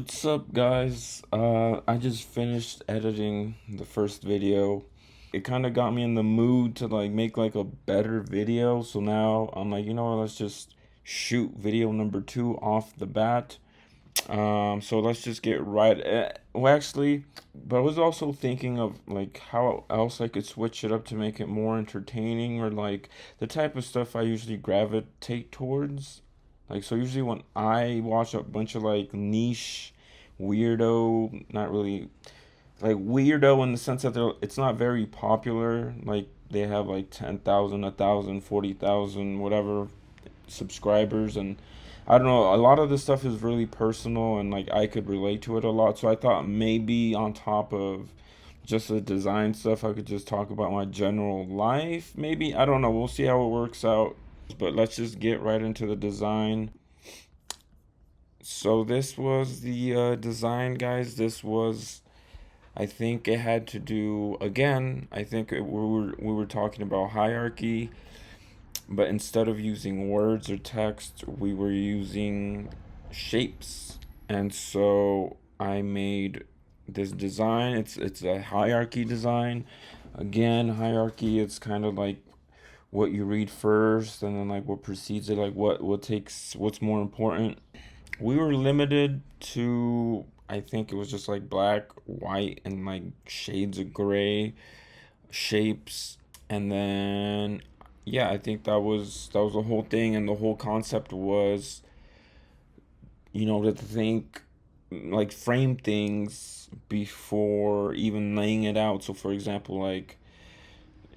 What's up, guys? I just finished editing the first video. It kind of got me in the mood to like make like a better video. So now I'm like, let's just shoot video number two off the bat. So let's just get right well, actually, but I was also thinking of like how else I could switch it up to make it more entertaining or like the type of stuff I usually gravitate towards. Like, so usually when I watch a bunch of like niche weirdo, not really like weirdo in the sense that it's not very popular. Like they have like 10,000, 1,000, 40,000, whatever subscribers, and I don't know, a lot of this stuff is really personal and like I could relate to it a lot. So I thought maybe on top of just the design stuff, I could just talk about my general life. Maybe, I don't know. We'll see how it works out. But let's just get right into the design. So this was the design, guys. This was, I think it had to do again. We were talking about hierarchy, but instead of using words or text, we were using shapes. And so I made this design. It's a hierarchy design. Again, hierarchy, it's kind of like what you read first and then like what precedes it, like what's more important. We were limited to, I think it was just like black, white, and like shades of gray shapes. And then yeah, I think that was the whole thing, and the whole concept was, to think like frame things before even laying it out. So for example, like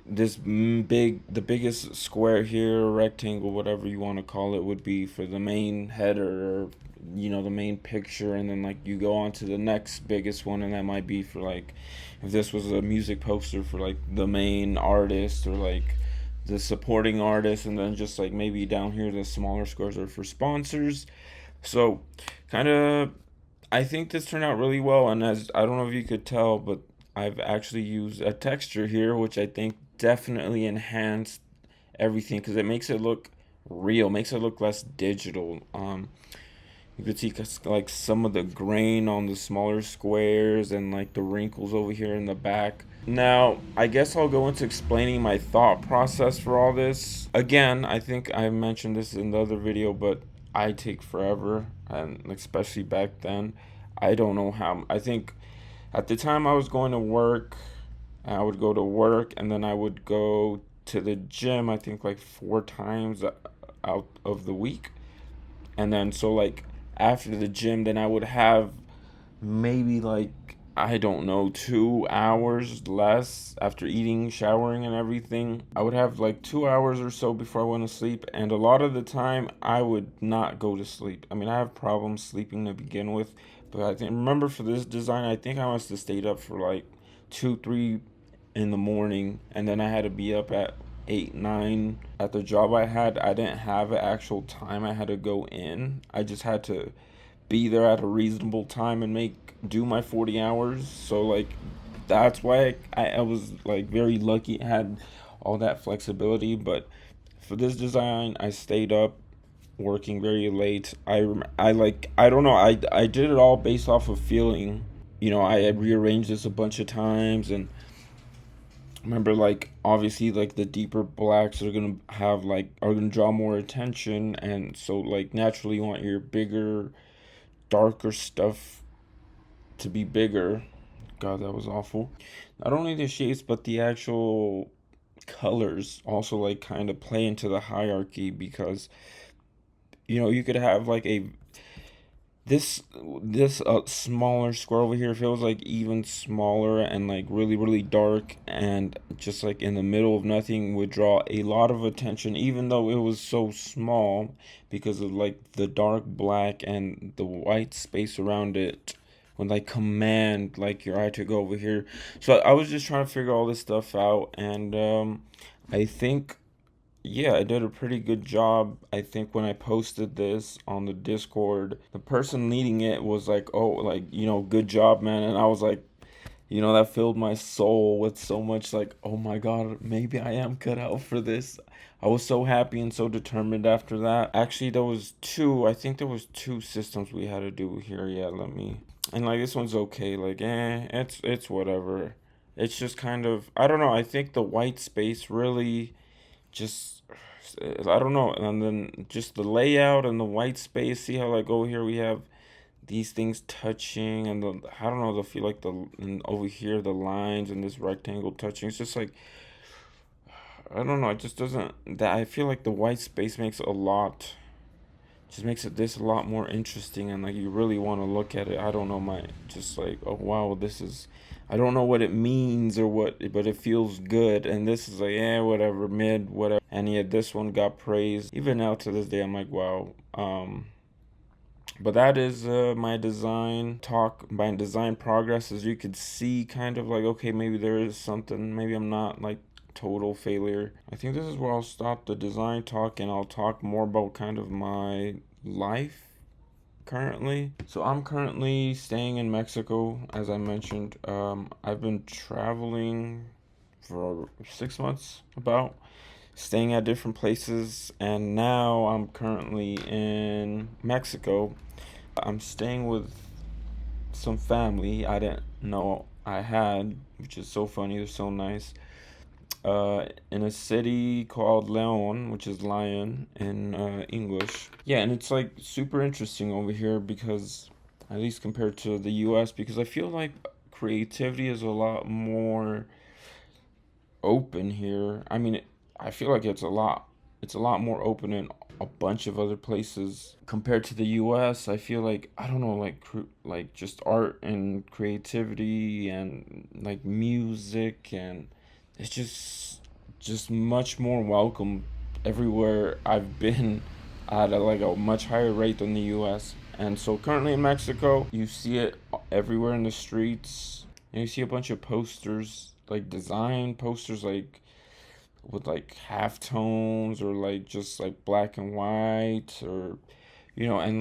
the biggest square here, rectangle, whatever you want to call it, would be for the main header, or the main picture, and then like you go on to the next biggest one, and that might be for like if this was a music poster for like the main artist or like the supporting artist, and then just like maybe down here the smaller squares are for sponsors. So kind of, I think this turned out really well, and as I don't know if you could tell, but I've actually used a texture here, which I think definitely enhanced everything because it makes it look real, makes it look less digital. You could see like some of the grain on the smaller squares and like the wrinkles over here in the back. Now, I guess I'll go into explaining my thought process for all this. Again, I think I mentioned this in the other video, but I take forever, and especially back then. I don't know how. I think at the time I was going to work, I would go to work and then I would go to the gym, I think like four times out of the week. And then so like after the gym, then I would have maybe like, I don't know, 2 hours less after eating, showering, and everything. I would have like 2 hours or so before I went to sleep, and a lot of the time I would not go to sleep. I mean, I have problems sleeping to begin with, but I think, remember, for this design, I think I must have stayed up for like 2, 3 in the morning, and then I had to be up at 8, 9. At the job I had, I didn't have an actual time I had to go in. I just had to be there at a reasonable time and do my 40 hours. So like that's why I was like very lucky, had all that flexibility. But for this design, I stayed up working very late. I don't know, I did it all based off of feeling. I had rearranged this a bunch of times, and remember, like, obviously, like the deeper blacks are gonna draw more attention, and so like naturally you want your bigger, darker stuff to be bigger. God, that was awful. Not only the shapes, but the actual colors also like kind of play into the hierarchy, because you could have like a this smaller square over here feels like even smaller and like really really dark, and just like in the middle of nothing would draw a lot of attention even though it was so small, because of like the dark black and the white space around it would like command like your eye to go over here. So I was just trying to figure all this stuff out, and I think, yeah, I did a pretty good job. I think when I posted this on the Discord, the person leading it was like, "Oh, like, good job, man." And I was like, that filled my soul with so much like, oh my God, maybe I am cut out for this. I was so happy and so determined after that. Actually, I think there was two systems we had to do here. Yeah, and like this one's okay. Like, it's whatever. It's just kind of, I don't know. I think the white space really just, I don't know. And then just the layout and the white space. See how like over here we have these things touching, and I don't know, the feel like and over here the lines and this rectangle touching. It's just like, I don't know, it just doesn't, that I feel like the white space makes it this a lot more interesting, and like you really want to look at it. I don't know, my just like, oh wow, this is, I don't know what it means or what, but it feels good. And this is like, yeah, whatever, mid, whatever. And yet this one got praised. Even now to this day, I'm like, wow. But that is my design talk, my design progress. As you could see, kind of like, okay, maybe there is something. Maybe I'm not like total failure. I think this is where I'll stop the design talk, and I'll talk more about kind of my life currently. So I'm currently staying in Mexico, as I mentioned. I've been traveling for 6 months, about staying at different places, and now I'm currently in Mexico. I'm staying with some family I didn't know I had, which is so funny. They're so nice. In a city called Leon, which is lion in English. Yeah, and it's like super interesting over here because, at least compared to the US, because I feel like creativity is a lot more open here. I mean, I feel like it's a lot more open in a bunch of other places compared to the US. I feel like, I don't know, like like just art and creativity and like music, and it's just much more welcome everywhere I've been at like a much higher rate than the US. And so currently in Mexico, you see it everywhere in the streets. And you see a bunch of posters, like design posters, like with like half tones or like just like black and white, or and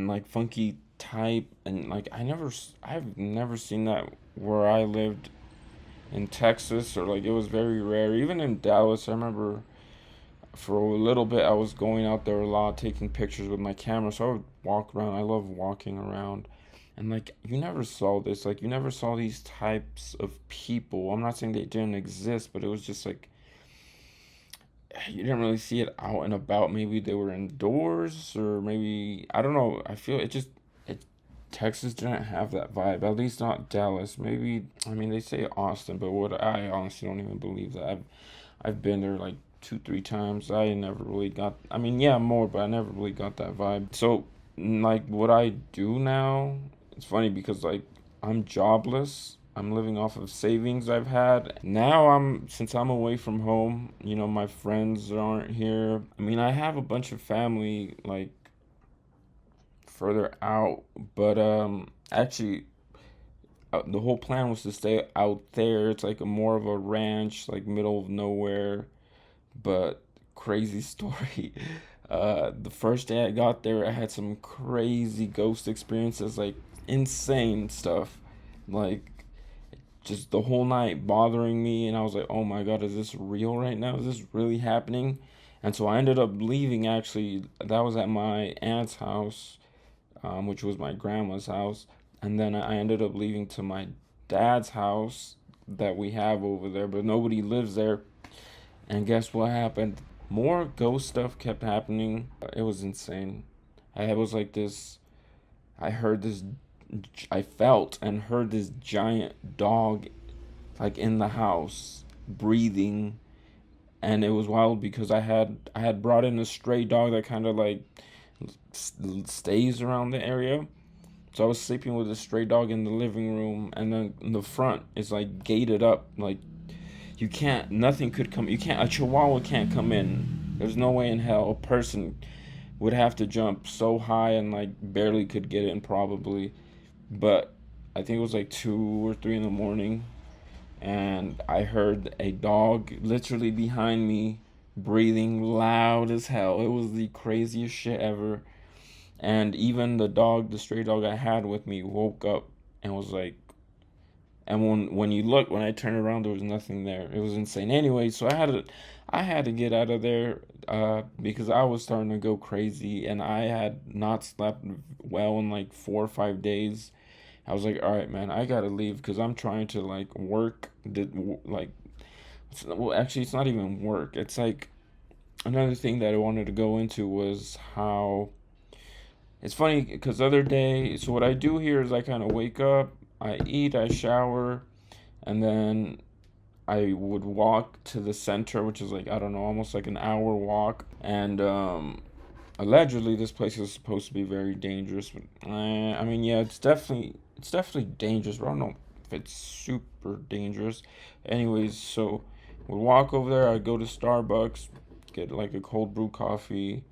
like funky type. And like I've never seen that where I lived in Texas, or like it was very rare. Even in Dallas, I remember for a little bit I was going out there a lot taking pictures with my camera, so I would walk around. I love walking around. And like you never saw this, like you never saw these types of people. I'm not saying they didn't exist, but it was just like you didn't really see it out and about. Maybe they were indoors, or maybe I don't know. I feel it Texas didn't have that vibe. At least not Dallas. Maybe, I mean, they say Austin, but what, I honestly don't even believe that. I've been there like 2 3 times. I never really got. I mean, yeah, more, but I never really got that vibe. So like what I do now, it's funny because like I'm jobless. I'm living off of savings I've had. Now since I'm away from home, my friends aren't here. I mean, I have a bunch of family like further out, but actually the whole plan was to stay out there. It's like a more of a ranch, like middle of nowhere. But crazy story. The first day I got there, I had some crazy ghost experiences, like insane stuff, like just the whole night bothering me. And I was like, oh my God, is this real right now? Is this really happening? And so I ended up leaving. Actually, that was at my aunt's house, which was my grandma's house. And then I ended up leaving to my dad's house that we have over there, but nobody lives there. And guess what happened? More ghost stuff kept happening. It was insane. I was like this. I heard this. I felt and heard this giant dog, like in the house, breathing, and it was wild because I had brought in a stray dog that kind of like stays around the area. So I was sleeping with a stray dog in the living room, and then in the front is like gated up. Like you can't, nothing could come. You can't. A chihuahua can't come in. There's no way in hell a person would have to jump so high and like barely could get in probably. But I think it was like 2 or 3 in the morning, and I heard a dog literally behind me breathing loud as hell. It was the craziest shit ever. And even the stray dog I had with me, woke up and was like, And when I turned around, there was nothing there. It was insane. Anyway, so I had to get out of there because I was starting to go crazy, and I had not slept well in like 4 or 5 days. I was like, all right, man, I gotta leave because I'm trying to like work. Like, well, actually, it's not even work. It's like another thing that I wanted to go into was how it's funny because the other day, so what I do here is I kind of wake up, I eat, I shower, and then I would walk to the center, which is like, I don't know, almost like an hour walk. And allegedly, this place is supposed to be very dangerous. But I mean, yeah, it's definitely dangerous, but I don't know if it's super dangerous. Anyways, so we walk over there. I go to Starbucks, get like a cold brew coffee,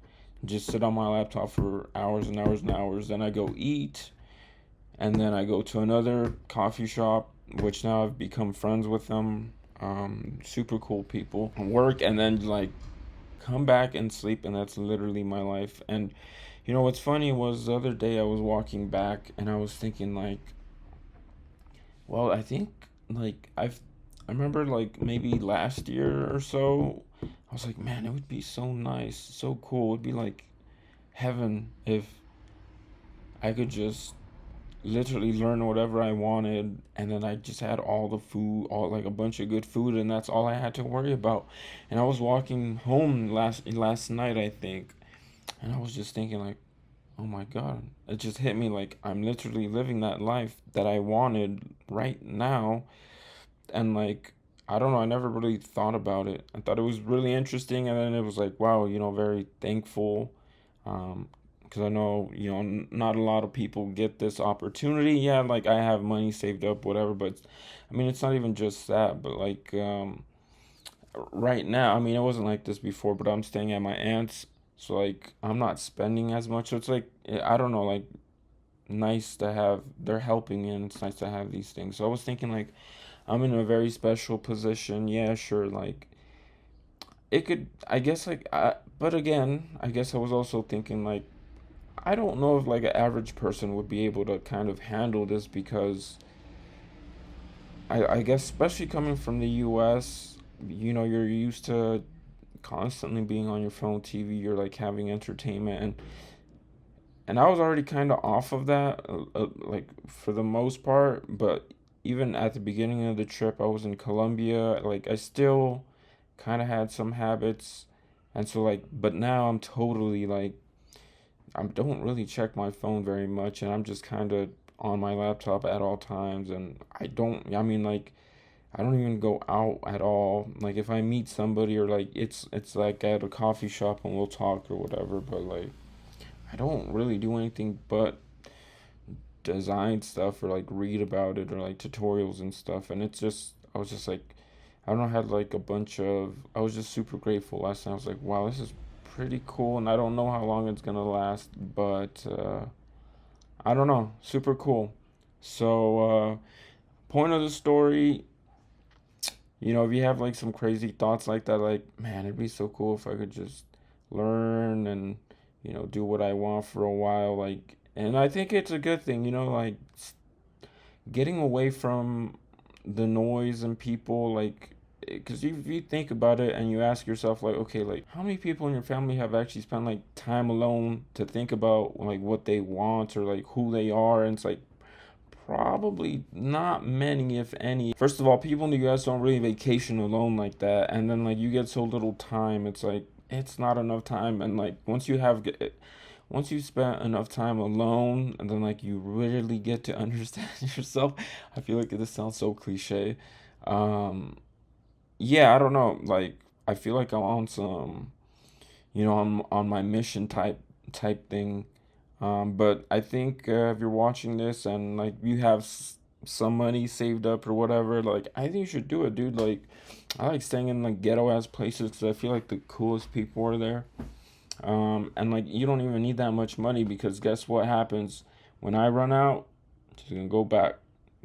just sit on my laptop for hours and hours and hours. Then I go eat, and then I go to another coffee shop, which now I've become friends with them. Super cool people. Work, and then like come back and sleep, and that's literally my life. And what's funny was the other day I was walking back, and I was thinking like, well, I think like I remember like maybe last year or so, I was like, man, it would be so nice, so cool. It would be like heaven if I could just literally learn whatever I wanted, and then I just had all the food, all like a bunch of good food, and that's all I had to worry about. And I was walking home last night, I think, and I was just thinking like, oh my God, it just hit me like I'm literally living that life that I wanted right now. And like, I don't know, I never really thought about it. I thought it was really interesting, and then it was like, wow, very thankful. Um, because I know, not a lot of people get this opportunity. Yeah, like I have money saved up, whatever, but I mean, it's not even just that, but like, right now, I mean, it wasn't like this before, but I'm staying at my aunt's, so like, I'm not spending as much. So it's like, I don't know, like, nice to have, they're helping me, and it's nice to have these things. So I was thinking, like, I'm in a very special position. Yeah, sure, like, it could, I guess, like, but again, I guess I was also thinking, like, I don't know if like an average person would be able to kind of handle this because I guess especially coming from the US, you're used to constantly being on your phone, TV, you're like having entertainment, and I was already kind of off of that, like for the most part. But even at the beginning of the trip, I was in Colombia, like I still kind of had some habits, and so like, but now I'm totally like I don't really check my phone very much, and I'm just kind of on my laptop at all times. And I mean, like, I don't even go out at all. Like, if I meet somebody or like it's like at a coffee shop and we'll talk or whatever, but like, I don't really do anything but design stuff or like read about it or like tutorials and stuff. And it's just, I was just like, I don't know, I had like a bunch of, I was just super grateful last night. I was like, wow, this is pretty cool, and I don't know how long it's gonna last, but I don't know, super cool. So, point of the story, if you have like some crazy thoughts like that, like, man, it'd be so cool if I could just learn and, do what I want for a while, like, and I think it's a good thing, like getting away from the noise and people, like, because if you think about it and you ask yourself, like, okay, like, how many people in your family have actually spent like time alone to think about like what they want or like who they are? And it's like probably not many, if any. First of all, people in the US don't really vacation alone like that, and then like you get so little time, it's like it's not enough time. And like once you spend enough time alone, and then like you really get to understand yourself. I feel like this sounds so cliche. um yeah, I don't know, like I feel like I'm on some, I'm on my mission type thing. But I think if you're watching this and like you have some money saved up or whatever, like I think you should do it, dude. Like I like staying in like ghetto ass places because I feel like the coolest people are there. And like you don't even need that much money because guess what happens when I run out? Just gonna go back,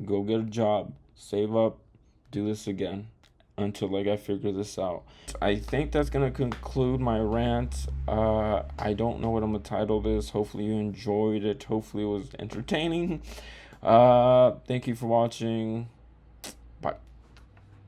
go get a job, save up, do this again until like I figure this out. I think that's gonna conclude my rant. I don't know what I'm gonna title this. Hopefully you enjoyed it. Hopefully it was entertaining. Thank you for watching.